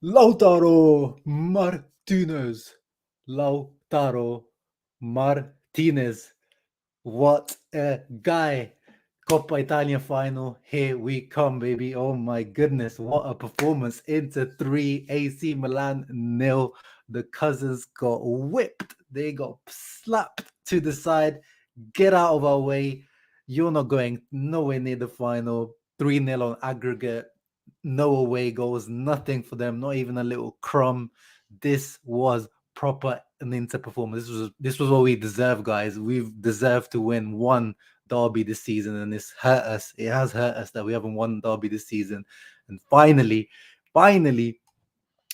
Lautaro Martinez. Lautaro Martinez. What a guy. Coppa Italia final. Here we come, baby. Oh my goodness. What a performance. Inter 3, AC Milan nil. The cousins got whipped. They got slapped to the side. Get out of our way. You're not going nowhere near the final. 3-0 on aggregate. No away goals, nothing for them, not even a little crumb. This was proper an Inter performance. This was what we deserve, guys. We've deserved to win one derby this season, and it's hurt us. It has hurt us that we haven't won derby this season. And finally,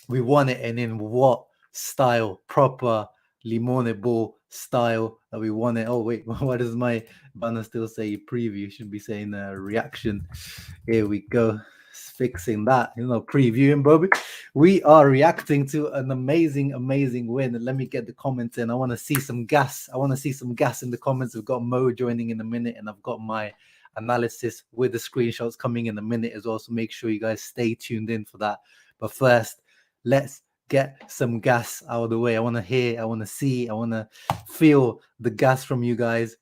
we won it, and in what style? Proper Limone Ball style that we won it. Oh wait, why does my banner still say preview? Should be saying reaction. Here we go, fixing that. Previewing, Bobby. We are reacting to an amazing win. And let me get the comments in. I want to see some gas. I want to see some gas in the comments. We've got Mo joining in a minute, and I've got my analysis with the screenshots coming in a minute as well. So make sure you guys stay tuned in for that. But first, let's get some gas out of the way. I want to hear, I want to see, I want to feel the gas from you guys.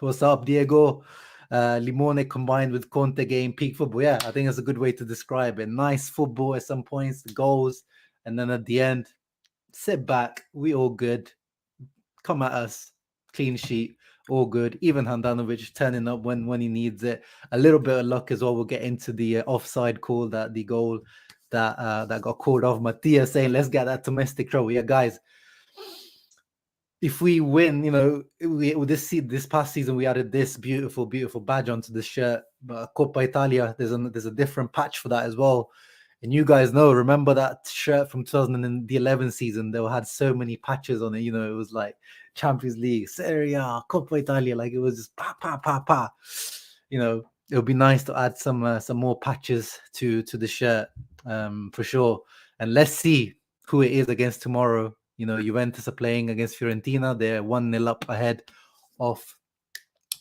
What's up, Diego? Limone combined with Conte game, peak football. Yeah, I think that's a good way to describe it. Nice football at some points, the goals, and then at the end, sit back. We all good. Come at us, clean sheet, all good. Even Handanovic turning up when he needs it. A little bit of luck as well. We'll get into the offside call, that the goal that got called off. Matthias saying, let's get that domestic trouble. Yeah, guys, if we win, this past season we added this beautiful badge onto the shirt. But Coppa Italia, there's a different patch for that as well. And you guys remember that shirt from 2011 season? They had so many patches on it. It was like Champions League, Serie A, Coppa Italia. Like it was just pa. It would be nice to add some more patches to the shirt, for sure. And let's see who it is against tomorrow. Juventus are playing against Fiorentina. They're 1-0 up ahead of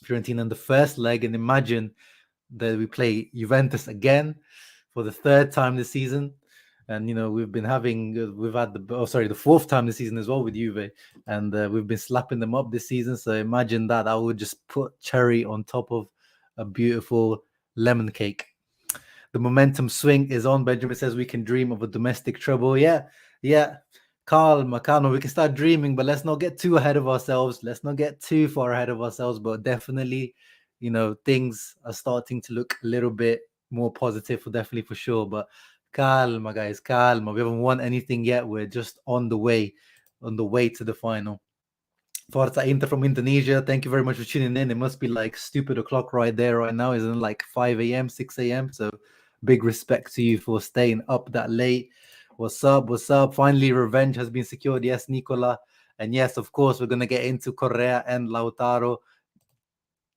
Fiorentina in the first leg. And imagine that we play Juventus again for the third time this season. And, we've had the fourth time this season as well with Juve. And we've been slapping them up this season. So imagine that. I would just put cherry on top of a beautiful lemon cake. The momentum swing is on. Benjamin says we can dream of a domestic trouble. Yeah. Calma. We can start dreaming, but let's not get too ahead of ourselves. Let's not get too far ahead of ourselves. But definitely, things are starting to look a little bit more positive, for sure. But calma, guys, calma. We haven't won anything yet. We're just on the way to the final. Forza Inter from Indonesia. Thank you very much for tuning in. It must be like stupid o'clock right there right now. Isn't it like 5 a.m., 6 a.m.? So big respect to you for staying up that late. What's up? Finally, revenge has been secured. Yes, Nicola. And yes, of course, we're going to get into Correa and Lautaro.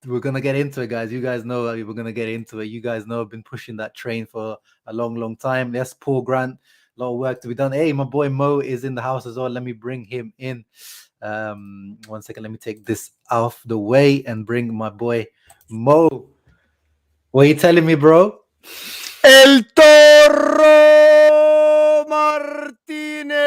We're going to get into it, guys. You guys know we're going to get into it. You guys know I've been pushing that train for a long time. Yes, Paul Grant. A lot of work to be done. Hey, my boy Mo is in the house as well. Let me bring him in. 1 second. Let me take this off the way and bring my boy Mo. What are you telling me, bro? El Toro Martinez.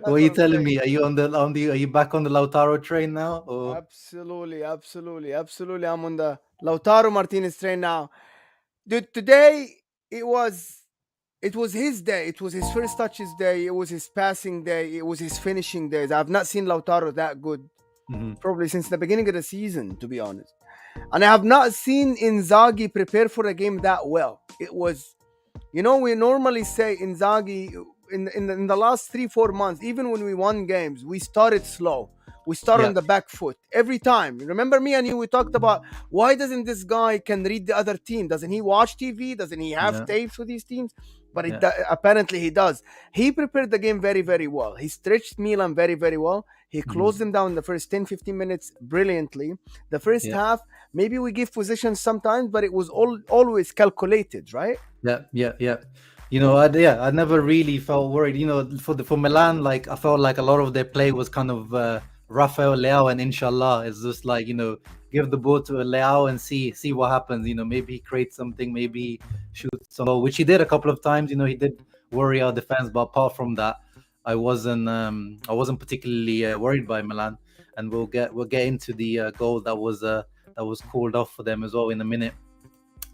What are you telling me? Are you are you back on the Lautaro train now? Or? Absolutely. I'm on the Lautaro Martinez train now. Dude, today it was his day. It was his first touches day. It was his passing day. It was his finishing days. I've not seen Lautaro that good probably since the beginning of the season, to be honest. And I have not seen Inzaghi prepare for a game that well. It was, we normally say Inzaghi in the last 3-4 months, even when we won games, we started slow. We start on the back foot every time. Remember me and you, we talked about why doesn't this guy can read the other team? Doesn't he watch TV? Doesn't he have tapes for these teams? But apparently he does. He prepared the game very, very well. He stretched Milan very, very well. He closed them down the first 10-15 minutes brilliantly. The first half, maybe we give positions sometimes, but it was always calculated, right? Yeah. I never really felt worried. For Milan, like I felt like a lot of their play was kind of Rafael Leao and inshallah. It's just like, give the ball to Leao and see what happens. Maybe he creates something, maybe he shoots some goal, which he did a couple of times. He did worry our defense, but apart from that, I wasn't particularly worried by Milan. And we'll get into the goal that was called off for them as well in a minute.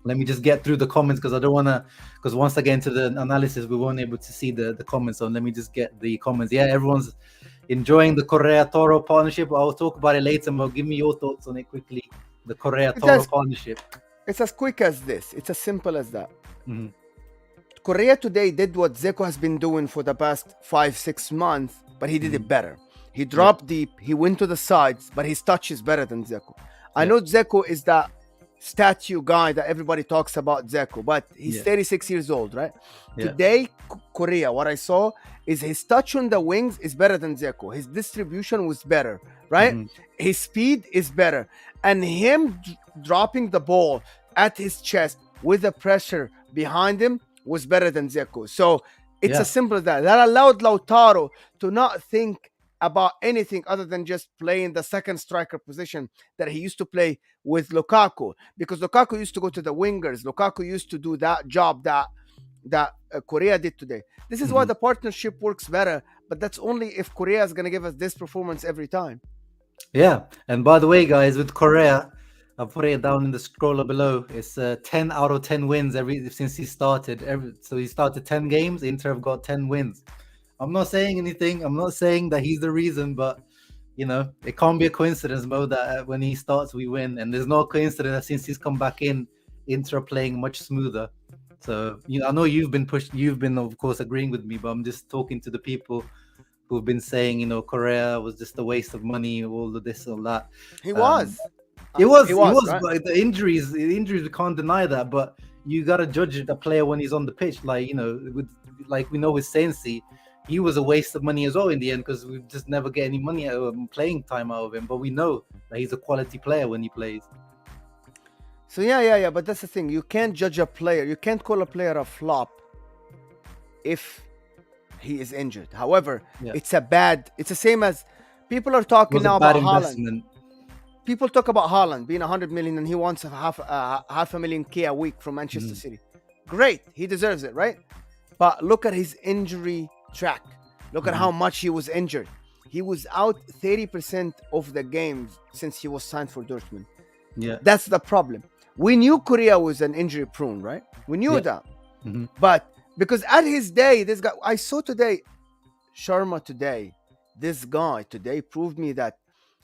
Let me just get through the comments because I don't want to, because once I get into the analysis, we won't able to see the comments. So let me just get the comments. Yeah, everyone's enjoying the Correa Toro partnership. I'll talk about it later, but give me your thoughts on it quickly. The Correa Toro partnership. It's as quick as this. It's as simple as that. Mm-hmm. Correa today did what Dzeko has been doing for the past 5-6 months, but he did it better. He dropped deep, he went to the sides, but his touch is better than Dzeko. I know Dzeko is that statue guy that everybody talks about Dzeko, but he's 36 years old, right? Today, Correa, what I saw is his touch on the wings is better than Dzeko. His distribution was better, right? His speed is better. And him dropping the ball at his chest with the pressure behind him was better than Dzeko. So it's as simple as that. That allowed Lautaro to not think about anything other than just playing the second striker position that he used to play with Lukaku, because Lukaku used to go to the wingers. Lukaku used to do that job that Correa did today. This is why the partnership works better, but that's only if Correa is going to give us this performance every time. Yeah, and by the way, guys, with Correa, I'll put it down in the scroller below. It's 10 out of 10 wins since he started. So he started 10 games. Inter have got 10 wins. I'm not saying anything. I'm not saying that he's the reason, but it can't be a coincidence, Mo, that when he starts, we win. And there's no coincidence that since he's come back in, Inter are playing much smoother. So I know you've been, of course, agreeing with me, but I'm just talking to the people who've been saying, Correa was just a waste of money, all of this and that. He was. He was, right? But the injuries, we can't deny that. But you gotta judge the player when he's on the pitch. Like we know with Sensi, he was a waste of money as well in the end because we just never get any money out of him, playing time out of him. But we know that he's a quality player when he plays. So yeah. But that's the thing. You can't judge a player. You can't call a player a flop if he is injured. However, it's the same as people are talking now about Haaland. People talk about Haaland being 100 million and he wants half a million K a week from Manchester City. Great. He deserves it, right? But look at his injury track. Look at how much he was injured. He was out 30% of the games since he was signed for Dortmund. Yeah. That's the problem. We knew Korea was an injury prone, right? We knew that. Mhm. But because at his day, this guy, I saw today, Sharma today, this guy today proved me that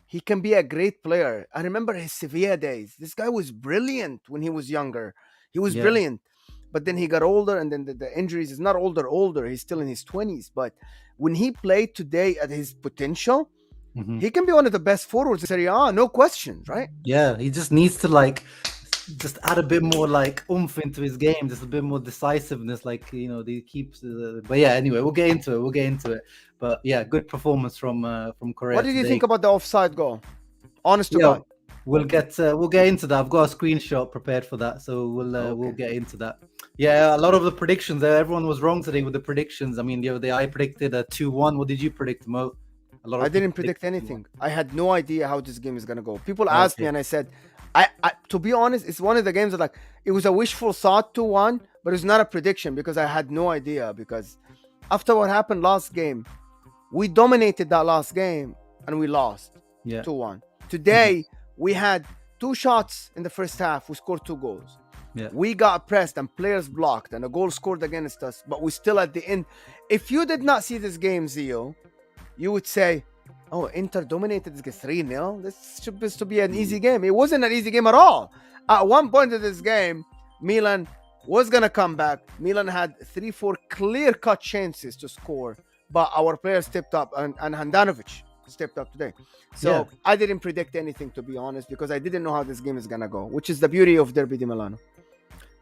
he can be a great player. I remember his Sevilla days. This guy was brilliant when he was younger. He was Yeah. brilliant. But then he got older, and then the injuries is not older. He's still in his 20s. But when he played today at his potential, Mhm. he can be one of the best forwards in Serie A, no question, right? Yeah, he just needs to just add a bit more oomph into his game, just a bit more decisiveness. He keeps. But yeah, anyway, we'll get into it. But yeah, good performance from Korea. What did you today. think about the offside goal? Honest to Yeah, God. we'll get into that. I've got a screenshot prepared for that, so we'll get into that. Yeah, a lot of the predictions. Everyone was wrong today with the predictions. I mean, I predicted a 2-1. What did you predict, Mo? I didn't predict anything. I had no idea how this game is gonna go. People asked me, and I said, I to be honest, it's one of the games that it was a wishful thought 2-1, but it's not a prediction because I had no idea. Because after what happened last game, we dominated that last game and we lost 2-1. Today we had 2 shots in the first half. We scored 2 goals. Yeah. We got pressed and players blocked and a goal scored against us, but we still at the end. If you did not see this game, Zio, you would say, oh, Inter dominated this game 3-0. This is supposed to be an easy game. It wasn't an easy game at all. At one point of this game, Milan was going to come back. Milan had 3-4 clear-cut chances to score, but our players stepped up, and Handanovic stepped up today. So I didn't predict anything, to be honest, because I didn't know how this game is going to go, which is the beauty of Derby di Milano.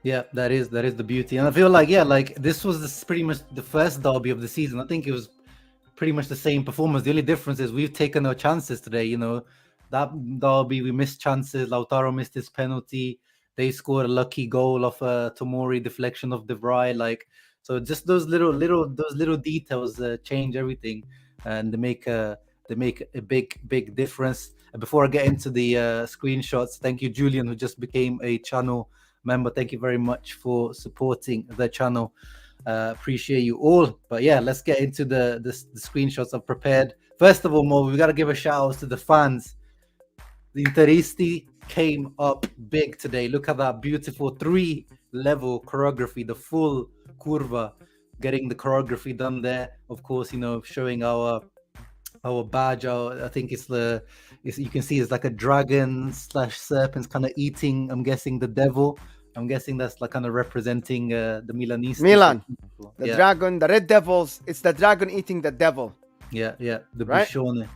Yeah, that is the beauty. And I feel this was pretty much the first derby of the season. I think it was pretty much the same performance. The only difference is we've taken our chances today. That derby, we missed chances. Lautaro missed his penalty. They scored a lucky goal off a Tomori deflection of De Vrij. So just those little details change everything, and they make They make a big difference. And before I get into the screenshots, thank you, Julian, who just became a channel member. Thank you very much for supporting the channel. Appreciate you all. But yeah, let's get into the screenshots I've prepared. First of all, Mo, we got to give a shout out to the fans. The Interisti came up big today. Look at that beautiful 3-level choreography, the full curva, getting the choreography done there. Of course, showing our badge. I think you can see it's like a dragon / serpents kind of eating, I'm guessing, the devil. I'm guessing that's like kind of representing the Milanisti. Milan, the dragon, the Red Devils. It's the dragon eating the devil. Yeah, the right? Bishone.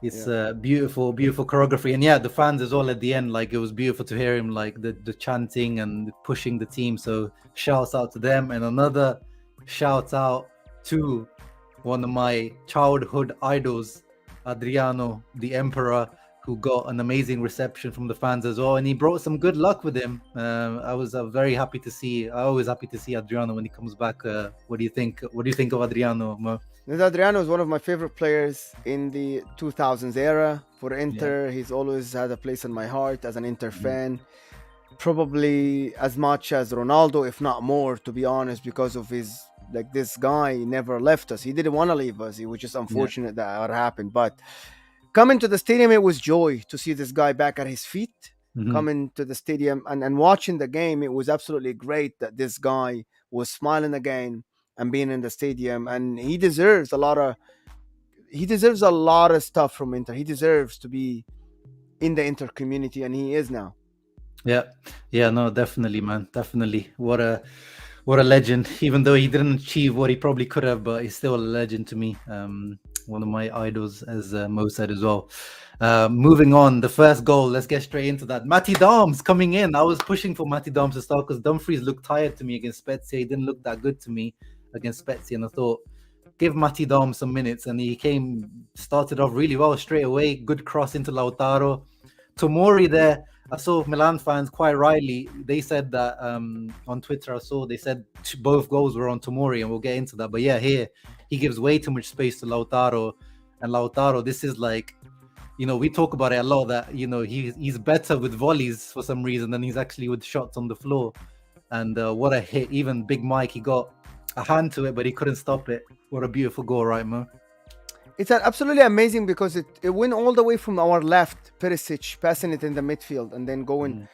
It's beautiful choreography. And yeah, the fans as well at the end, like it was beautiful to hear him, like the chanting and pushing the team. So shouts out to them. And another shout out to one of my childhood idols, Adriano, the Emperor, who got an amazing reception from the fans as well, and he brought some good luck with him. I was very happy to see. I'm always happy to see Adriano when he comes back. What do you think? What do you think of Adriano, Mo? Adriano is one of my favorite players in the 2000s era for Inter. He's always had a place in my heart as an Inter fan. Probably as much as Ronaldo, if not more, to be honest, because of his, like, this guy never left us. He didn't want to leave us. It was just unfortunate that happened. But coming to the stadium, it was joy to see this guy back at his feet. Coming to the stadium and watching the game, it was absolutely great that this guy was smiling again and being in the stadium. And he deserves a lot of stuff from Inter. He deserves to be in the Inter community, and he is now. Yeah, no, definitely, man, definitely. What a legend. Even though he didn't achieve what he probably could have, but he's still a legend to me. One of my idols, as Mo said as well. Moving on, the first goal. Let's get straight into that. Matty Dams coming in. I was pushing for Matty Dams to start because Dumfries looked tired to me against Spezia. He didn't look that good to me against Spezia, and I thought, give Matty Dams some minutes, and he started off really well straight away. Good cross into Lautaro. Tomori there. I saw Milan fans quite rightly. They said that on Twitter. They said both goals were on Tomori, and we'll get into that. But yeah, here he gives way too much space to Lautaro, and Lautaro. This is like, we talk about it a lot that he's better with volleys for some reason than he's actually with shots on the floor. And what a hit! Even Big Mike, he got a hand to it, but he couldn't stop it. What a beautiful goal, right, Mo? It's absolutely amazing because it went all the way from our left, Perisic passing it in the midfield and then going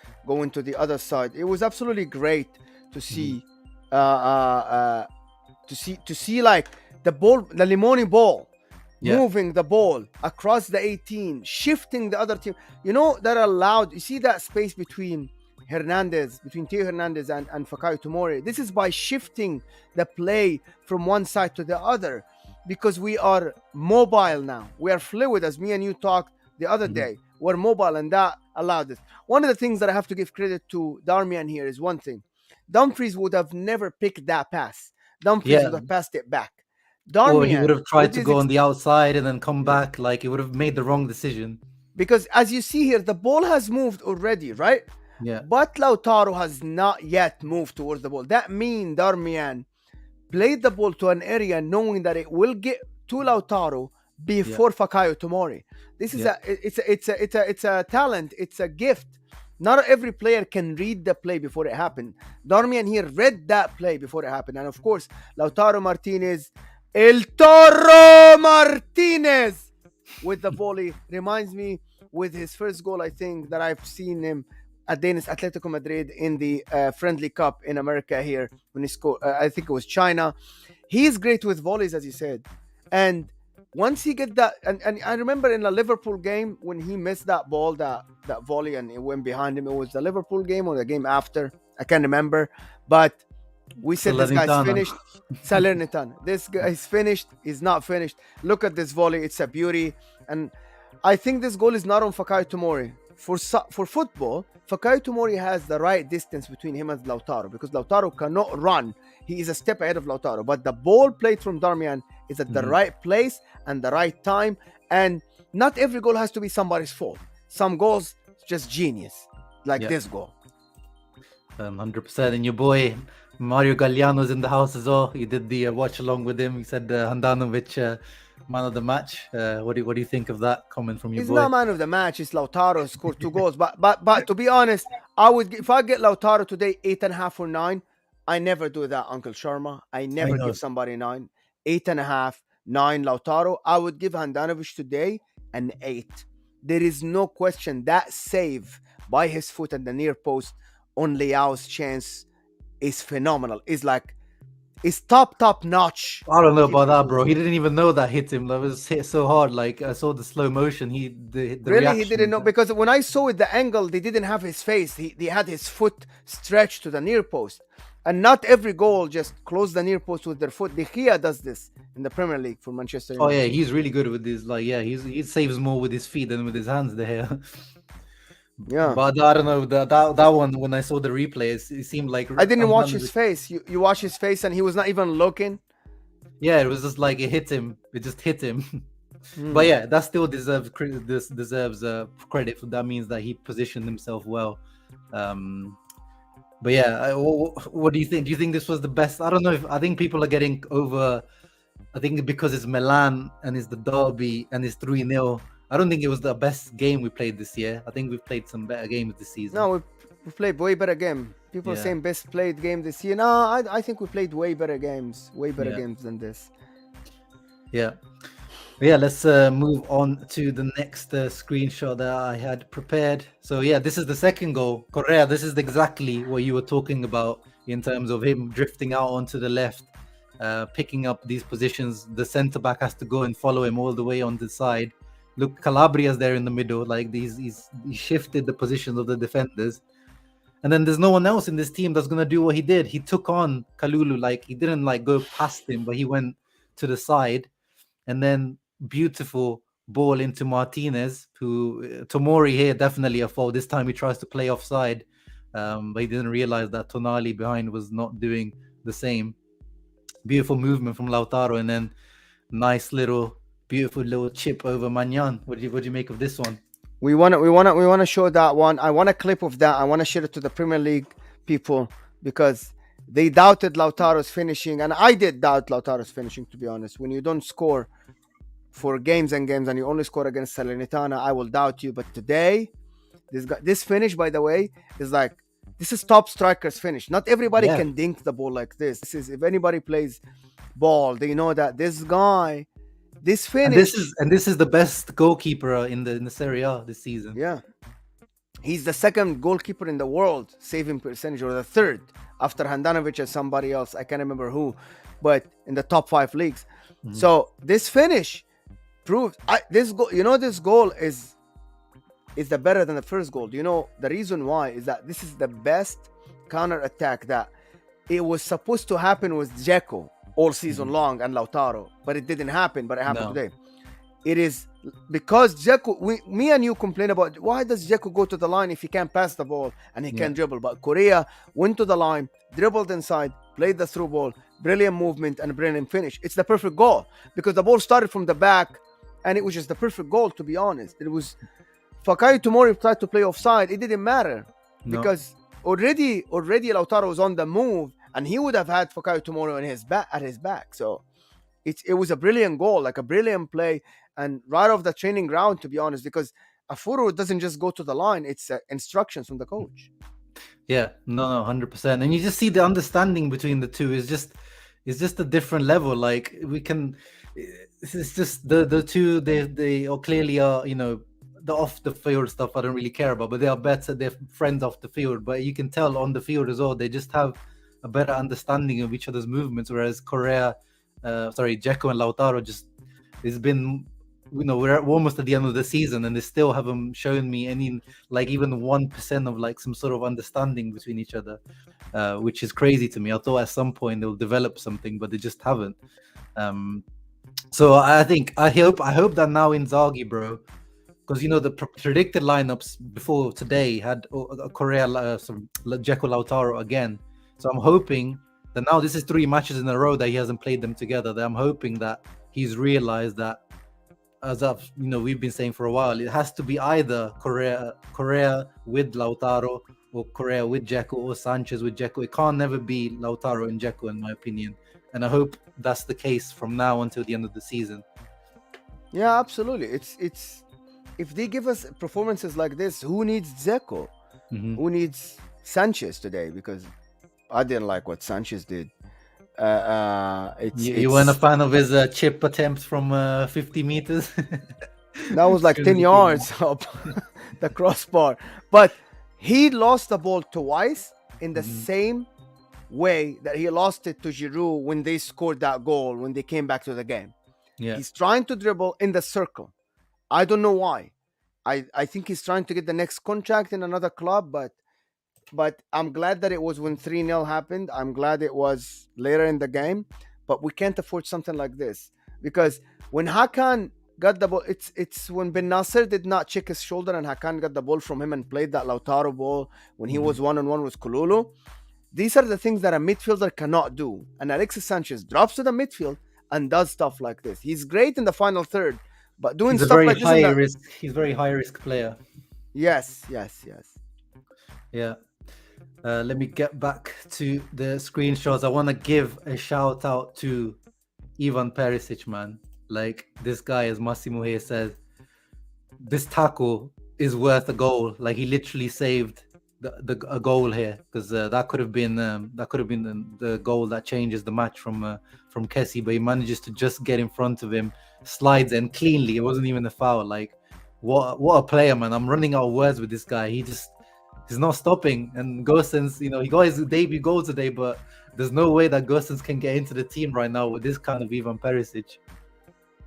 to the other side. It was absolutely great to see, to see like the ball, the Limoni ball, moving the ball across the 18, shifting the other team. That allowed. You see that space between Theo Hernandez and Fikayo Tomori. This is by shifting the play from one side to the other. Because we are mobile now. We are fluid, as me and you talked the other day. We're mobile, and that allowed this. One of the things that I have to give credit to Darmian here is one thing. Dumfries would have never picked that pass. Dumfries would have passed it back. Or he would have tried to go on the outside and then come back. Like, he would have made the wrong decision. Because as you see here, the ball has moved already, right? Yeah. But Lautaro has not yet moved towards the ball. That means Darmian played the ball to an area knowing that it will get to Lautaro before Fikayo Tomori. This is it's a talent, it's a gift. Not every player can read the play before it happened. Darmian here read that play before it happened. And of course, Lautaro Martinez, El Toro Martinez with the volley reminds me with his first goal, I think, that I've seen him at Danish Atletico Madrid in the Friendly Cup in America here when he scored. I think it was China. He's great with volleys, as you said. And once he get that, and I remember in the Liverpool game when he missed that ball, that volley, and it went behind him. It was the Liverpool game or the game after. I can't remember. But we said this guy's finished. Salernitana. This guy's finished. He's not finished. Look at this volley. It's a beauty. And I think this goal is not on Fikayo Tomori. For football, Fikayo Tomori has the right distance between him and Lautaro because Lautaro cannot run. He is a step ahead of Lautaro. But the ball played from Darmian is at the right place and the right time. And not every goal has to be somebody's fault. Some goals, just genius, like this goal. 100%. And your boy Mario Galliano's in the house as well. He did the watch along with him. He said Handanovic Man of the match. What do you think of that comment from your He's boy? not man of the match. It's Lautaro scored 2 goals. But to be honest, I would if I get Lautaro today 8.5 or 9. I never do that, Uncle Sharma. I never know. give somebody 9, 8.5, 9 Lautaro. I would give Handanovic today an 8. There is no question that save by his foot at the near post on Leao's chance is phenomenal. It's top notch. I don't know about that, bro. He didn't even know that hit him. That was hit so hard. Like I saw the slow motion. The Really, reaction. he didn't know, because when I saw it, the angle, they didn't have his face. He had his foot stretched to the near post, and not every goal just close the near post with their foot. De Gea does this in the Premier League for Manchester United. Oh yeah, he's really good with this. Like he saves more with his feet than with his hands there. Yeah, but I don't know that one. When I saw the replay, it seemed like I didn't watch his face. You watch his face, and he was not even looking. Yeah, it was just like it hit him. It just hit him. But yeah, that still deserves credit. This deserves credit. That means that he positioned himself well. But yeah, what do you think? Do you think this was the best? I don't know. I think people are getting over. I think because it's Milan and it's the derby and it's 3-0. I don't think it was the best game we played this year. I think we've played some better games this season. No, we played way better game. People are saying best played game this year. No, I think we played way better games games than this. Yeah. Yeah, let's move on to the next screenshot that I had prepared. So yeah, this is the second goal. Correa, this is exactly what you were talking about in terms of him drifting out onto the left, picking up these positions. The centre back has to go and follow him all the way on the side. Look, Calabria's there in the middle. Like he shifted the positions of the defenders. And then there's no one else in this team that's gonna do what he did. He took on Kalulu, like he didn't like go past him, but he went to the side, and then beautiful ball into Martinez, who Tomori here definitely a foul. This time he tries to play offside, but he didn't realize that Tonali behind was not doing the same. Beautiful movement from Lautaro, and then nice beautiful little chip over Magnan. What do you make of this one? We wanna show that one. I want a clip of that. I want to share it to the Premier League people because they doubted Lautaro's finishing, and I did doubt Lautaro's finishing, to be honest. When you don't score for games and games and you only score against Salernitana, I will doubt you. But today, this finish, by the way, this is top strikers finish. Not everybody can dink the ball like this. This is, if anybody plays ball, they know that this guy. This finish, and this is the best goalkeeper in the Serie A this season. Yeah, he's the second goalkeeper in the world saving percentage, or the third after Handanovic and somebody else. I can't remember who, but in the top 5 leagues. Mm-hmm. So this finish proves this goal. You know, this goal is the better than the first goal. Do you know the reason why? Is that this is the best counter attack that it was supposed to happen with Dzeko all season long and Lautaro, but it didn't happen. But it happened today. It is because Dzeko. Me and you complain about why does Dzeko go to the line if he can't pass the ball and he can dribble. But Correa went to the line, dribbled inside, played the through ball, brilliant movement and brilliant finish. It's the perfect goal because the ball started from the back, and it was just the perfect goal. To be honest, it was. Fikayo Tomori tried to play offside. It didn't matter because already Lautaro was on the move. And he would have had Fikayo Tomori at his back. So it was a brilliant goal, like a brilliant play, and right off the training ground, to be honest, because a forward doesn't just go to the line; it's instructions from the coach. Yeah, no, 100%. And you just see the understanding between the two is just a different level. Like it's just the two. They clearly are, you know, the off the field stuff I don't really care about, but they are better. They're friends off the field, but you can tell on the field as well. They just have a better understanding of each other's movements, whereas Dzeko and Lautaro it's been, you know, we're almost at the end of the season and they still haven't shown me any, like even 1% of like some sort of understanding between each other, which is crazy to me. I thought at some point they'll develop something, but they just haven't. So I hope that now Inzaghi, bro, because you know the predicted lineups before today had Correa, Dzeko, Lautaro again. So I'm hoping that now this is 3 matches in a row that he hasn't played them together. That I'm hoping that he's realized that, as we've been saying for a while, it has to be either Correa with Lautaro or Correa with Dzeko or Sanchez with Dzeko. It can't never be Lautaro and Dzeko, in my opinion. And I hope that's the case from now until the end of the season. Yeah, absolutely. It's if they give us performances like this, who needs Zeko? Hmm. Who needs Sanchez today? Because I didn't like what Sanchez did. You weren't a It's fan of his chip attempts from 50 meters? that was As like soon as 10 he came on. yards up the crossbar. But he lost the ball twice in the Mhm. same way that he lost it to Giroud when they scored that goal when they came back to the game. Yeah. He's trying to dribble in the circle. I don't know why. I think he's trying to get the next contract in another club, but I'm glad that it was when 3-0 happened. I'm glad it was later in the game, but we can't afford something like this because when Hakan got the ball, it's when Ben Nasser did not check his shoulder and Hakan got the ball from him and played that Lautaro ball when he Hmm. was one on one with Kululu. These are the things that a midfielder cannot do. And Alexis Sanchez drops to the midfield and does stuff like this. He's great in the final third, but doing He's a stuff very like this in high the risk. He's a very high risk player. yes, yes, yes. Yeah. Let me get back to the screenshots. I want to give a shout out to Ivan Perisic, man. Like this guy, as Massimo here says, this tackle is worth a goal. Like he literally saved a goal here because that could have been the goal that changes the match from Kessie, but he manages to just get in front of him, slides in cleanly. It wasn't even a foul. Like what a player, man! I'm running out of words with this guy. He's not stopping. And Gosens, he got his debut goal today, but there's no way that Gosens can get into the team right now with this kind of Ivan Perisic.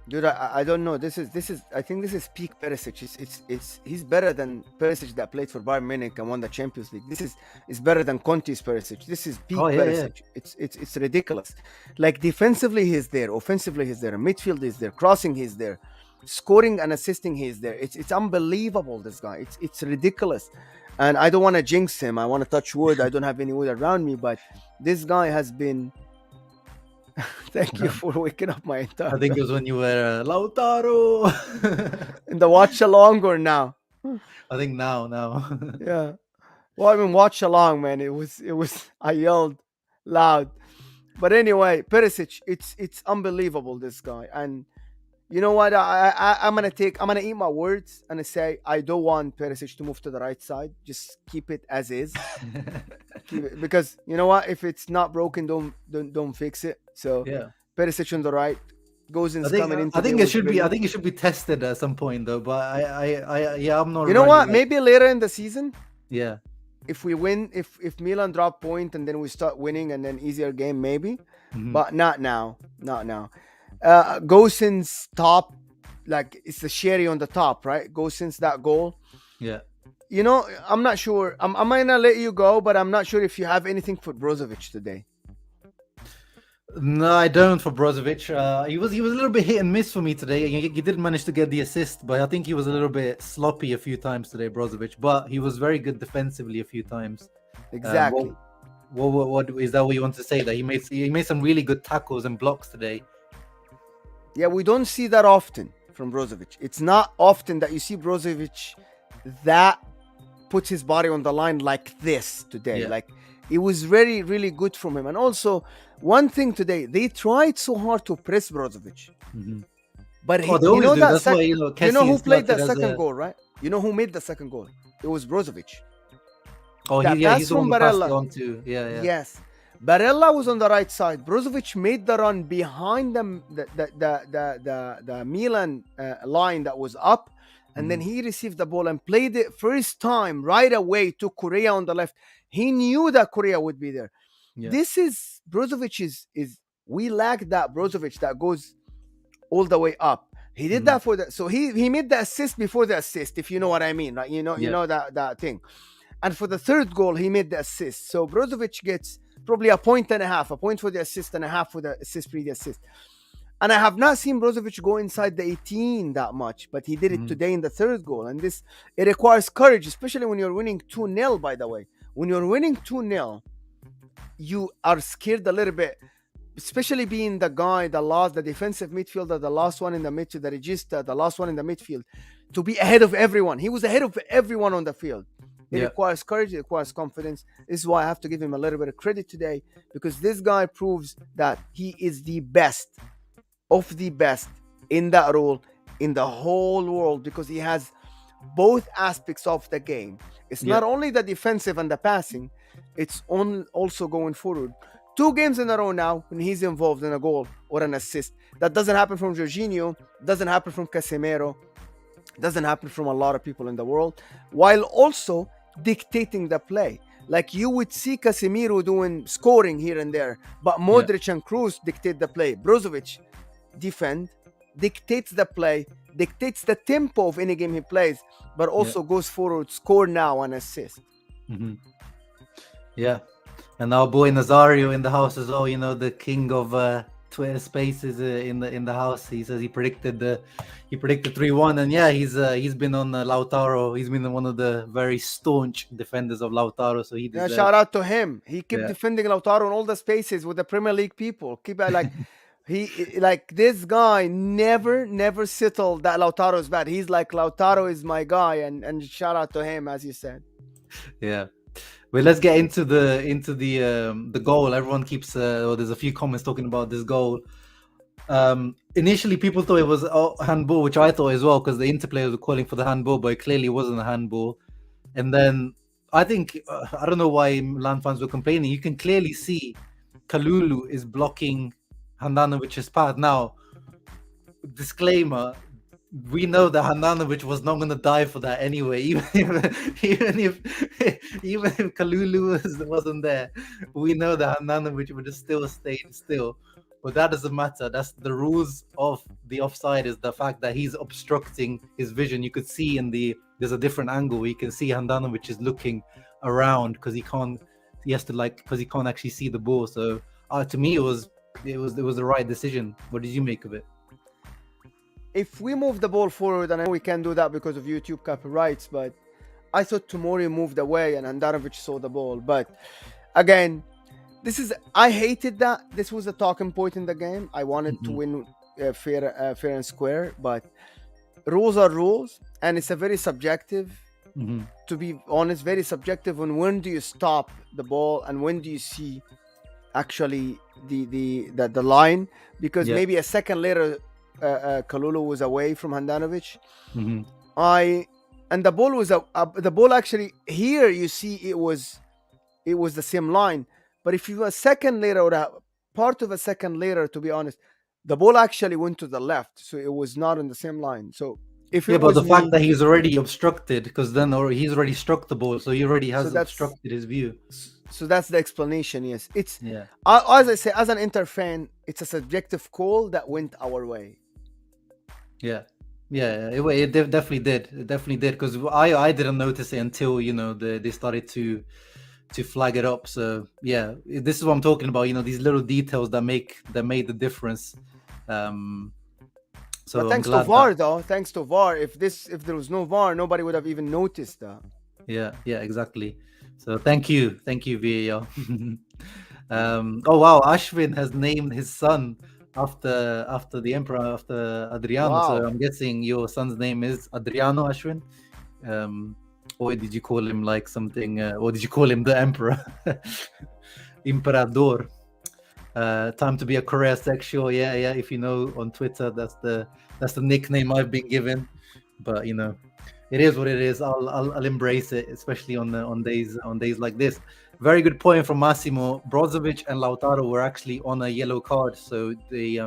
Dude, I don't know. This is I think this is peak Perisic. It's he's better than Perisic that played for Bayern Munich and won the Champions League. This is better than Conte's Perisic. This is peak Oh yeah, yeah. Perisic. It's ridiculous. Like defensively he's there, offensively he's there, midfield is there, crossing he's there, scoring and assisting he's there. It's unbelievable. This guy. It's ridiculous. And I don't want to jinx him. I want to touch wood. I don't have any wood around me, but this guy has been. Thank you for waking up my entire I think it was when you were Lautaro. in the watch along or now. I think now. Yeah. Well, I mean, watch along, man. It was. I yelled loud, but anyway, Perisic, it's unbelievable. This guy, and you know what? I'm gonna eat my words and say I don't want Perisic to move to the right side. Just keep it as is. Keep it, because you know what? If it's not broken, don't fix it. So Yeah. Perisic on the right, I Gosens think coming in I today think it was should be I brilliant. think it should be tested at some point though. But yeah, I'm not You know really what? like Maybe later in the season, yeah. if we win, if Milan drop point and then we start winning and then easier game maybe, Mhm. but not now, not now. Gosens top, like it's the sherry on the top, right? Gosens that goal. Yeah. You know, I'm not sure. I'm gonna let you go, but I'm not sure if you have anything for Brozovic today. No, I don't for Brozovic. He was a little bit hit and miss for me today. He did manage to get the assist, but I think he was a little bit sloppy a few times today, Brozovic. But he was very good defensively a few times. Um, what, Exactly. what is that? What you want to say? That he made some really good tackles and blocks today. Yeah, we don't see that often from Brozovic. It's not often that you see Brozovic that puts his body on the line like this today. Yeah. Like it was very, really good from him. And also, one thing today, they tried so hard to press Brozovic, Hmm. but Oh, they you always know do. that That's why you know Kessie who is played slotted that as second a. goal, right? You know who made the second goal? It was Brozovic. Oh, That he's pass the one from who passed it Barella. on to. Yeah, yeah. Yes. Barella was on the right side. Brozovic made the run behind the Milan line that was up, and then Mhm. he received the ball and played it first time right away to Korea on the left. He knew that Korea would be there. Yeah. This is Brozovic is we lack that Brozovic that goes all the way up. He did Mhm. that for the so he made the assist before the assist, if you know what I mean, right? You Yeah. know that thing. And for the third goal, he made the assist. So Brozovic gets probably a point and a half, a point for the assist and a half for the assist pre the assist. And I have not seen Brozovic go inside the 18 that much, but he did it Mhm. today in the third goal. And this it requires courage, especially when you're winning 2-0, by the way. When you're winning 2-0, you are scared a little bit, especially being the defensive midfielder, the last one in the midfield, the regista, the last one in the midfield, to be ahead of everyone. He was ahead of everyone on the field. It Yeah. requires courage, it requires confidence. This is why I have to give him a little bit of credit today, because this guy proves that he is the best of the best in that role in the whole world because he has both aspects of the game. It's Yeah, not only the defensive and the passing, it's on also going forward. 2 games in a row now when he's involved in a goal or an assist. That doesn't happen from Jorginho, doesn't happen from Casemiro, doesn't happen from a lot of people in the world, while also dictating the play. Like you would see Casemiro doing scoring here and there, but yeah, Modric and Kroos dictate the play. Brozovic defend, dictates the play, dictates the tempo of any game he plays, but yeah. also goes forward, score now, and assist. Hmm. Yeah. And our boy Nazario in the house as well. You know, the king of Twitter Spaces in the house. He says he predicted 3-1, and yeah, he's been on Lautaro. He's been one of the very staunch defenders of Lautaro, so he Yeah, deserves. shout out to him. He kept Yeah, defending Lautaro in all the spaces with the Premier League people. Keep like like this guy never settled that Lautaro is bad. He's like Lautaro is my guy, and shout out to him as you said. yeah. Well, let's get into the goal. Everyone keeps or there's a few comments talking about this goal. Initially, people thought it was handball, which I thought as well, because the Inter players were calling for the handball, but it clearly wasn't a handball. And then I think I don't know why Milan fans were complaining. You can clearly see Kalulu is blocking Handanovic's path. Now, disclaimer: we know that Handanovic was not going to die for that anyway. Even if Kalulu wasn't there, we know that Handanovic would have still stayed still. But that doesn't matter. That's the rules of the offside. Is the fact that he's obstructing his vision. You could see there's a different angle. You can see Handanovic is looking around because he can't. He has to because he can't actually see the ball. So to me, it was the right decision. What did you make of it? If we move the ball forward, and I know we can't do that because of YouTube copyrights, but I thought Tomori moved away and Handanovic saw the ball. But again, I hated that. This was a talking point in the game. I wanted to win fair and square, but rules are rules, and it's a very subjective. To be honest, very subjective on when do you stop the ball and when do you see actually the line, because Yeah. maybe a second later Kalulu was away from Handanovic. Mm-hmm. And the ball was the ball actually here you see it was the same line, but if you a second later or a part of a second later, to be honest, the ball actually went to the left, so it was not on the same line. So if Yeah, it but was the fact me, that he's already obstructed, because then or he's already struck the ball, so he already so has obstructed his view. that's the explanation. Yes, it's Yeah, as I say, as an Inter fan, it's a subjective call that went our way. yeah, yeah. It definitely did. It definitely did because I didn't notice it until they started to flag it up. So yeah, this is what I'm talking about. These little details that made the difference. But So I'm thanks to glad that. VAR, though, thanks to VAR, if there was no VAR, nobody would have even noticed that. Yeah, exactly. So thank you, VAR. Oh wow, Ashwin has named his son after the emperor, after Adriano. So Wow. I'm guessing your son's name is Adriano Ashwin. Or did you call him like something? Or did you call him the emperor? Imperador. Time to be a career sexual. Yeah. If you know on Twitter, that's the nickname I've been given. But it is what it is. I'll embrace it, especially on days like this. Very good point from Massimo. Brozovic and Lautaro were actually on a yellow card, so they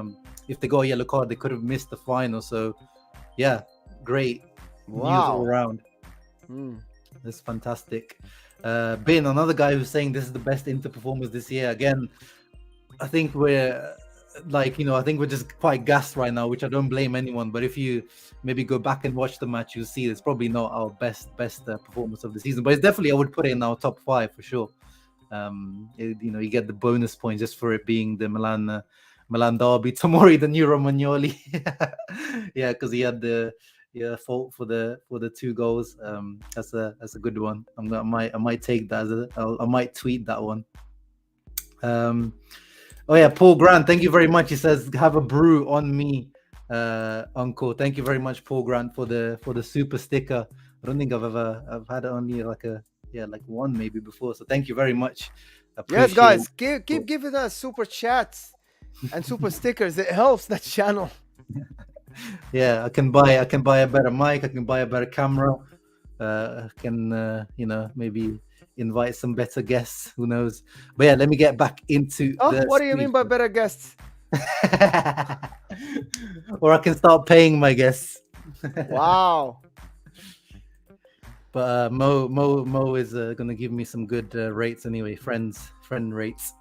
if they got a yellow card, they could have missed the final. So yeah, great news all Wow. around. That's fantastic. Bin, another guy who's saying this is the best Inter performance this year. Again, I think we're I think we're just quite gassed right now, which I don't blame anyone. But if you maybe go back and watch the match, you'll see it's probably not our best performance of the season, but it's definitely, I would put it in our top 5 for sure. You get the bonus points just for it being the Milan derby. Tomori, the new Romagnoli. Yeah, because he had the fault for the 2 goals. That's a good one. I might take that I might tweet that one. Oh yeah, Paul Grant, thank you very much. He says, "Have a brew on me, Uncle." Thank you very much, Paul Grant, for the super sticker. I don't think I've had it only like one maybe before. So thank you very much. Yes, Appreciate guys, keep giving us super chats and super stickers. It helps that channel. Yeah, I can buy a better mic. I can buy a better camera. I can maybe invite some better guests. Who knows? But yeah, let me get back into Oh, the what do you mean by screenshot. better guests? Or I can start paying my guests. Wow. But Mo is gonna give me some good rates anyway. Friend rates.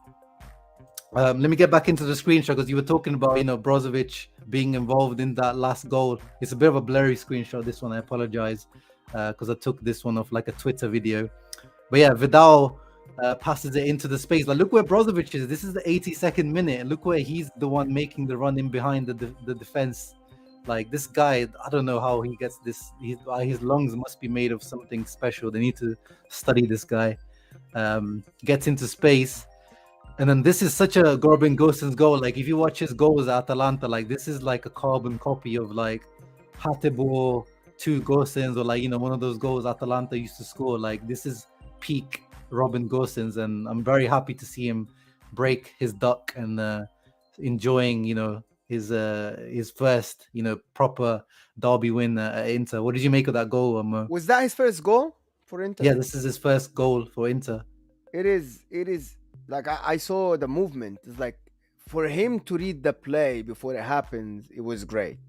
Let me get back into the screenshot because you were talking about Brozovic being involved in that last goal. It's a bit of a blurry screenshot. This one, I apologize because I took this one off like a Twitter video. But yeah, Vidal passes it into the space. Like, look where Brozovic is. This is the 82nd minute. Look where he's the one making the run in behind the defense. Like, this guy, I don't know how he gets this. His lungs must be made of something special. They need to study this guy. Gets into space. And then this is such a Robin Gosens goal. Like, if you watch his goals at Atalanta, like, this is like a carbon copy of like Hatebo to Gosens, or like, one of those goals Atalanta used to score. Like, this is peak Robin Gosens, and I'm very happy to see him break his duck and enjoying, his first, proper derby win at Inter. What did you make of that goal? Was that his first goal for Inter? Yeah, this is his first goal for Inter. It is. Like, I saw the movement. It's like, for him to read the play before it happens, it was great.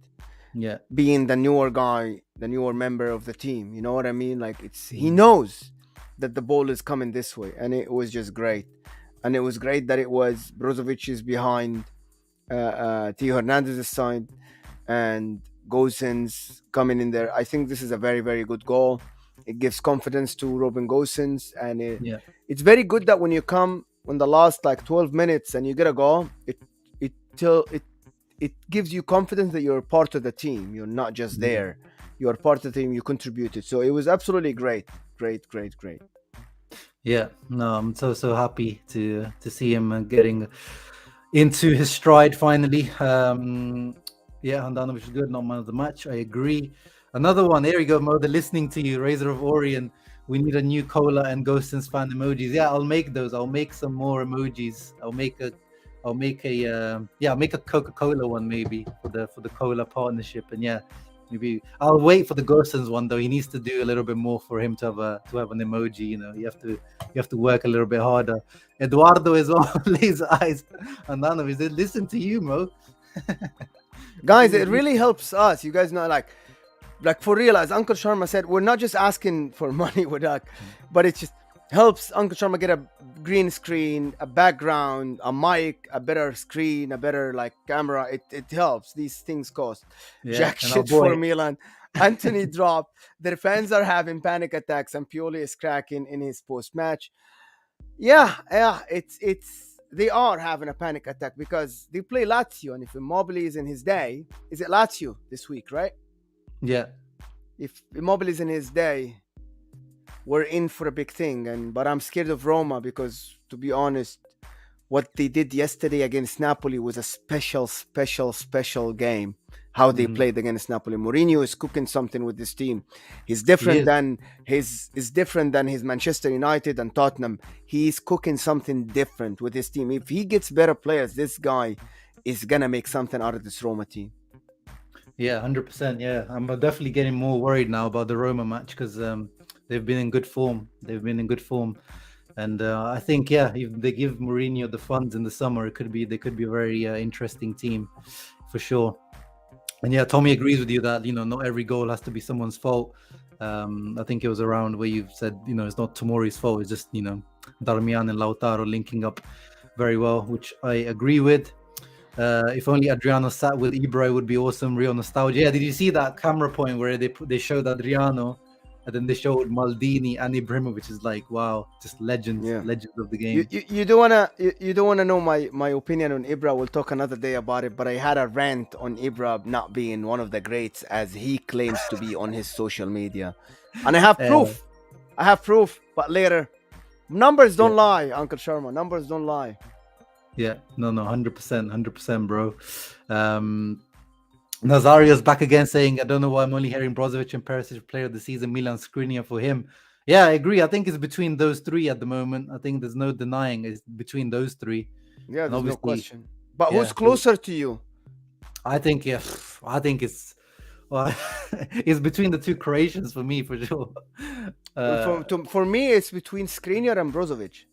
Yeah. Being the newer guy, the newer member of the team, you know what I mean? Like, he knows that the ball is coming this way, and it was just great. And it was great that it was Brozovic is behind Theo Hernandez's side, and Gosens coming in there. I think this is a very, very good goal. It gives confidence to Robin Gosens, and it's very good that when you come on the last like 12 minutes and you get a goal, it gives you confidence that you're part of the team. You're not just there. You're part of the team. You contributed. So it was absolutely great. Yeah, no, I'm so happy to see him getting into his stride finally. Yeah, Handanovic is good, not man of the match. I agree. Another one. There we go, Mo. They're listening to you, Razor of Orient. We need a new cola and Gosens fan emojis. Yeah, I'll make those. I'll make some more emojis. I'll make a Coca-Cola one maybe for the cola partnership. And yeah, maybe I'll wait for the Gosens one though. He needs to do a little bit more for him to have an emoji. You have to work a little bit harder. Eduardo as well lays eyes. And none of it. Listen to you, Mo. Guys, it really helps us. You guys know, like for real, as Uncle Sharma said, we're not just asking for money with that, but it just helps Uncle Sharma get a green screen, a background, a mic, a better screen, a better like camera. It helps. These things cost. Jack shit for Milan. Anthony dropped. Their fans are having panic attacks, and Pioli is cracking in his post match. Yeah, they are having a panic attack because they play Lazio, and if Immobile is in his day, is it Lazio this week, right? Yeah. If Immobile is in his day, we're in for a big thing. But I'm scared of Roma because, to be honest, what they did yesterday against Napoli was a special game. How they played against Napoli. Mourinho is cooking something with this team. He's different than his Manchester United and Tottenham. He's cooking something different with his team. If he gets better players, this guy is gonna make something out of this Roma team. Yeah, 100%. Yeah, I'm definitely getting more worried now about the Roma match because they've been in good form. And I think, if they give Mourinho the funds in the summer, they could be a very interesting team for sure. And yeah, Tommy agrees with you that, not every goal has to be someone's fault. I think it was around where you've said, it's not Tomori's fault. It's just, Darmian and Lautaro linking up very well, which I agree with. If only Adriano sat with Ibra, it would be awesome. Real nostalgia. Yeah, did you see that camera point where they showed Adriano and then they showed Maldini and Ibrahimovic? Is like, wow, just legends of the game. You don't wanna know my opinion on Ibra. We'll talk another day about it. But I had a rant on Ibra not being one of the greats as he claims to be on his social media, and I have proof. But later, numbers don't lie, Uncle Sharma. Numbers don't lie. Yeah, no, 100%, bro. Nazario's back again saying, I don't know why I'm only hearing Brozovic and Perisic player of the season, Milan screening for him. Yeah, I agree. I think it's between those three at the moment. I think there's no denying it's between those three. Yeah, there's no question. But who's closer to you? I think I think it's well, it's between the two Croatians for me for sure. For me, it's between Skriniar and Brozovic.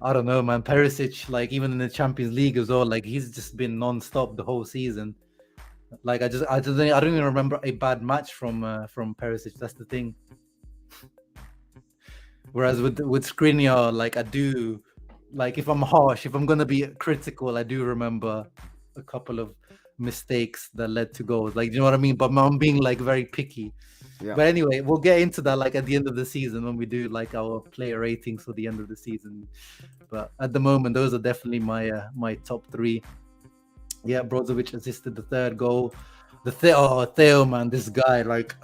I don't know, man. Perisic, like even in the Champions League as well, like he's just been non-stop the whole season. Like I don't even remember a bad match from Perisic. That's the thing. Whereas with Skriniar, like I do, like if I'm harsh, if I'm gonna be critical, I do remember a couple of mistakes that led to goals. Like, you know what I mean? But I'm being like very picky. Yeah. But anyway, we'll get into that like at the end of the season when we do like our player ratings for the end of the season. But at the moment, those are definitely my top three. Yeah, Brozovic assisted the third goal. Theo, man, this guy, like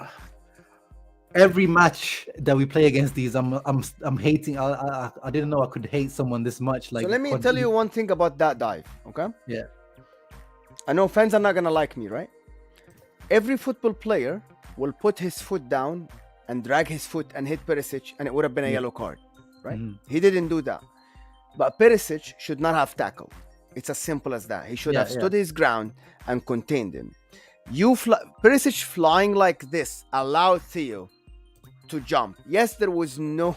every match that we play against these, I'm hating. I didn't know I could hate someone this much. Like, So let me tell you one thing about that dive, okay? Yeah. I know fans are not gonna like me, right? Every football player will put his foot down and drag his foot and hit Perisic, and it would have been a yellow card, right? He didn't do that. But Perisic should not have tackled. It's as simple as that. He should have stood his ground and contained him. Perisic flying like this allowed Theo to jump. Yes, there was no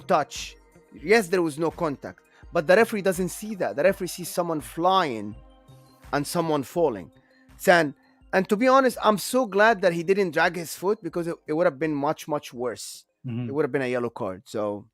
touch. Yes, there was no contact. But the referee doesn't see that. The referee sees someone flying and someone falling. And to be honest, I'm so glad that he didn't drag his foot, because it would have been much, much worse. It would have been a yellow card. So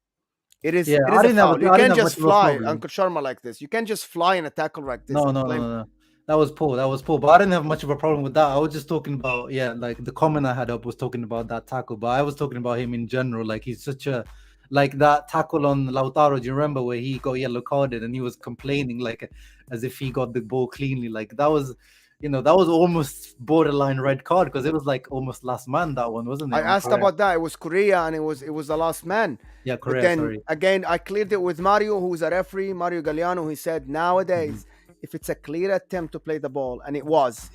it is, it is a foul. You can't just fly, Uncle Sharma, like this. You can't just fly in a tackle like this. No. That was poor. But I didn't have much of a problem with that. I was just talking about, like the comment I had up was talking about that tackle, but I was talking about him in general. Like he's such a, like that tackle on Lautaro. Do you remember where he got yellow carded and he was complaining like as if he got the ball cleanly? Like that was, that was almost borderline red card, because it was like almost last man, that one, wasn't it? I asked about that. It was Korea, and it was the last man. Yeah, Korea. But then again, I cleared it with Mario, who's a referee, Mario Galliano. He said nowadays, if it's a clear attempt to play the ball, and it was,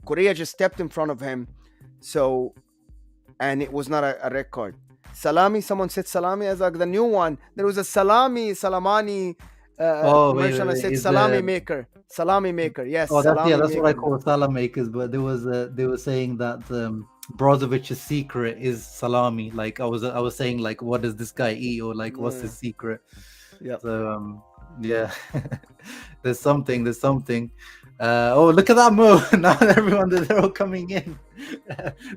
Korea just stepped in front of him, so, and it was not a red card. Salami, someone said Salami as like the new one. There was a Salamani commercial. I said Salami maker. Yes. Oh, that's what I call salami makers. But they were saying that Brozovic's secret is salami. Like I was saying, like, what does this guy eat, or like what's his secret? Yeah. So yeah, there's something. Oh, look at that, Mo! Now everyone, they're all coming in.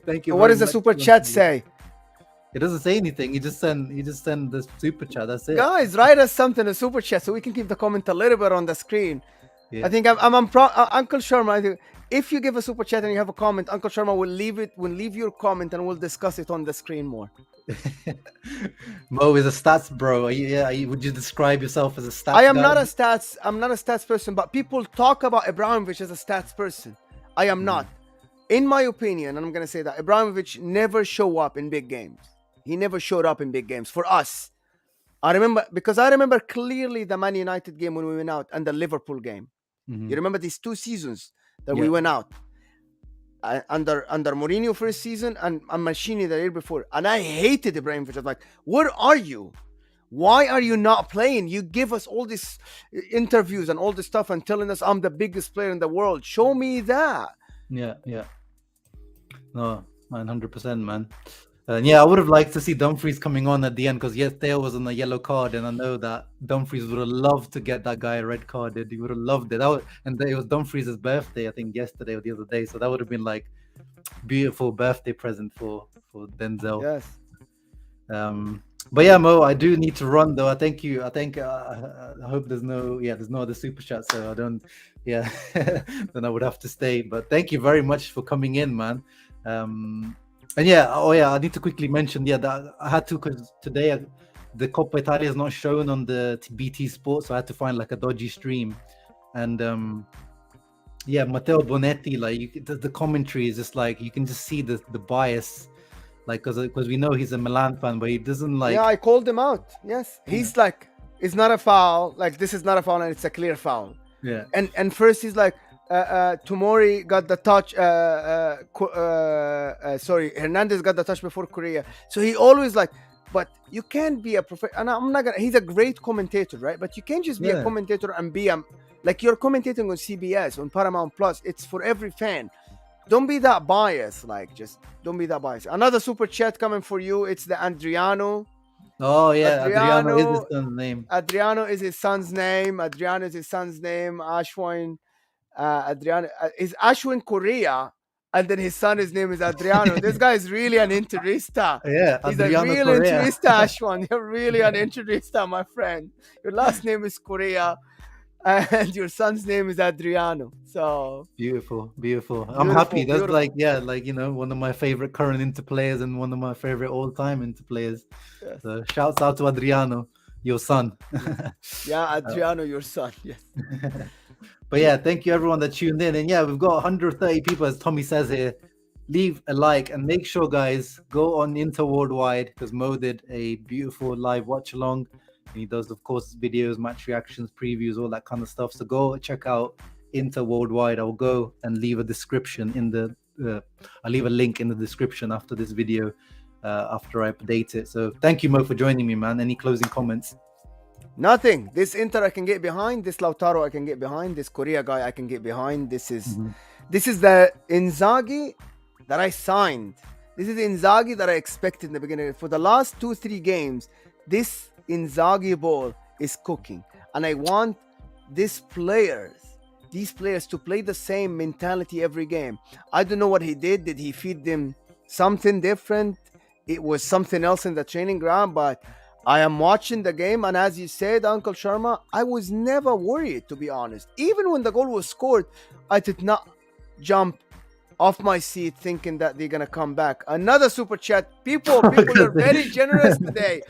Thank you. What does the super chat say? It doesn't say anything. You just send the super chat. That's it. Guys, write us something, a super chat, so we can keep the comment a little bit on the screen. Yeah. I think Uncle Sharma. I think if you give a super chat and you have a comment, Uncle Sharma will leave your comment and we'll discuss it on the screen more. Mo is a stats bro. Would you describe yourself as a stats? I'm not a stats person, but people talk about Ibrahimovic as a stats person. I am not. In my opinion, and I'm gonna say that Ibrahimovic never show up in big games. He never showed up in big games for us. I remember clearly the Man United game when we went out, and the Liverpool game. You remember these 2 seasons that we went out under Mourinho first season and Mancini the year before, and I hated Ibrahimovic. I was like, where are you? Why are you not playing? You give us all these interviews and all this stuff and telling us I'm the biggest player in the world. Show me that. Yeah. No, 100%, man. I would have liked to see Dumfries coming on at the end, because Theo was on a yellow card, and I know that Dumfries would have loved to get that guy red carded. He would have loved it. It was Dumfries' birthday, I think, yesterday or the other day. So that would have been like beautiful birthday present for Denzel. Yes. But yeah, Mo, I do need to run though. I hope there's no other super chat, so I don't. Yeah, then I would have to stay. But thank you very much for coming in, man. And I need to quickly mention that I had to, because today the Coppa Italia is not shown on the BT Sport, so I had to find like a dodgy stream. And Matteo Bonetti, like the commentary is just like, you can just see the bias, like because we know he's a Milan fan, but he doesn't like. Yeah, I called him out. Yes, he's like, it's not a foul. Like this is not a foul, and it's a clear foul. Yeah. And first he's like, Tomori got the touch. Hernandez got the touch before Korea. So he always like, but you can't be a professional. And I'm not gonna. He's a great commentator, right? But you can't just be a commentator and be a Like you're commentating on CBS, on Paramount Plus. It's for every fan. Don't be that biased. Like, just don't be that biased. Another super chat coming for you. It's the Adriano. Oh yeah, Adriano is his son's name. Adriano is his son's name. Ashwin. Adriano is Ashwin Korea, and then his son, his name is Adriano. This guy is really an interista. Yeah, He's Adriano a real Correa. interista, Ashwin. You're really an interista, my friend. Your last name is Korea, and your son's name is Adriano. So beautiful. I'm happy. That's one of my favorite current Inter players and one of my favorite all-time Inter players. Yes. So shouts out to Adriano, your son. Yeah, Adriano, your son. Yes. But yeah, thank you everyone that tuned in. And yeah, we've got 130 people, as Tommy says here. Leave a like and make sure, guys, go on Inter Worldwide, because Mo did a beautiful live watch along. And he does, of course, videos, match reactions, previews, all that kind of stuff. So go check out Inter Worldwide. I'll go and leave a description in the I'll leave a link in the description after this video, after I update it. So thank you, Mo, for joining me, man. Any closing comments? Nothing. This Inter I can get behind. This Lautaro I can get behind. This Korea guy I can get behind. This is the Inzaghi that I signed. This is the Inzaghi that I expected in the beginning. For the last 2-3 games, this Inzaghi ball is cooking, and I want these players to play the same mentality every game. I don't know what he did. Did he feed them something different? It was something else in the training ground, but I am watching the game, and as you said, Uncle Sharma, I was never worried, to be honest. Even when the goal was scored, I did not jump off my seat thinking that they're gonna come back. Another super chat. People are very generous today.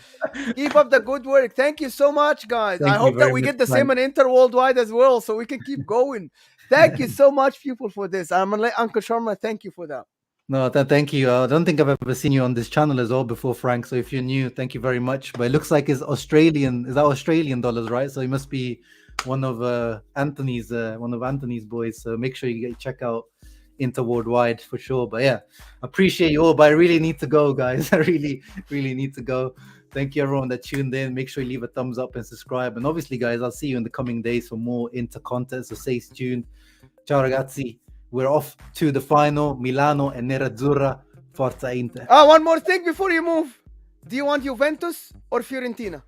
Keep up the good work. Thank you so much, guys. I hope that we get the same on Inter Worldwide as well, so we can keep going. Thank you so much, people, for this. I'm gonna let Uncle Sharma thank you for that. No, thank you. I don't think I've ever seen you on this channel as well before, Frank. So if you're new, thank you very much. But it looks like it's Australian. Is that Australian dollars, right? So it must be one of Anthony's boys. So make sure you check out Inter Worldwide for sure. But yeah, appreciate you all. But I really need to go, guys. I really need to go. Thank you everyone that tuned in. Make sure you leave a thumbs up and subscribe. And obviously, guys, I'll see you in the coming days for more Inter content. So stay tuned. Ciao ragazzi. We're off to the final. Milano and Nerazzurra. Forza Inter. One more thing before you move. Do you want Juventus or Fiorentina?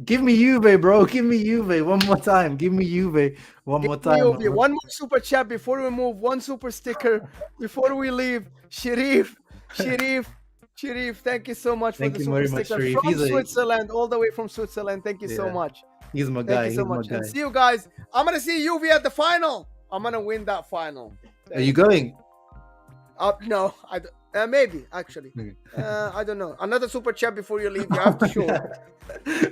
Give me Juve, bro. Give me Juve one more time. Give me Juve one more time. One more super chat before we move. One super sticker before we leave. Sharif. Thank you so much for the super sticker from Switzerland, all the way from Switzerland. Thank you so much. He's my guy. Thank you so much. And see you guys. I'm gonna see Juve at the final. I'm gonna win that final. Are you going? No, maybe actually. I don't know. Another super chat before you leave. You have to show.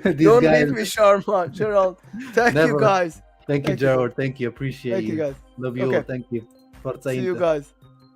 Don't leave me, Sharma. Gerald. Thank you, guys. Thank you, Gerald. Thank you. Appreciate you. Thank you, guys. Love you all. Thank you. Forza See Inter. you guys.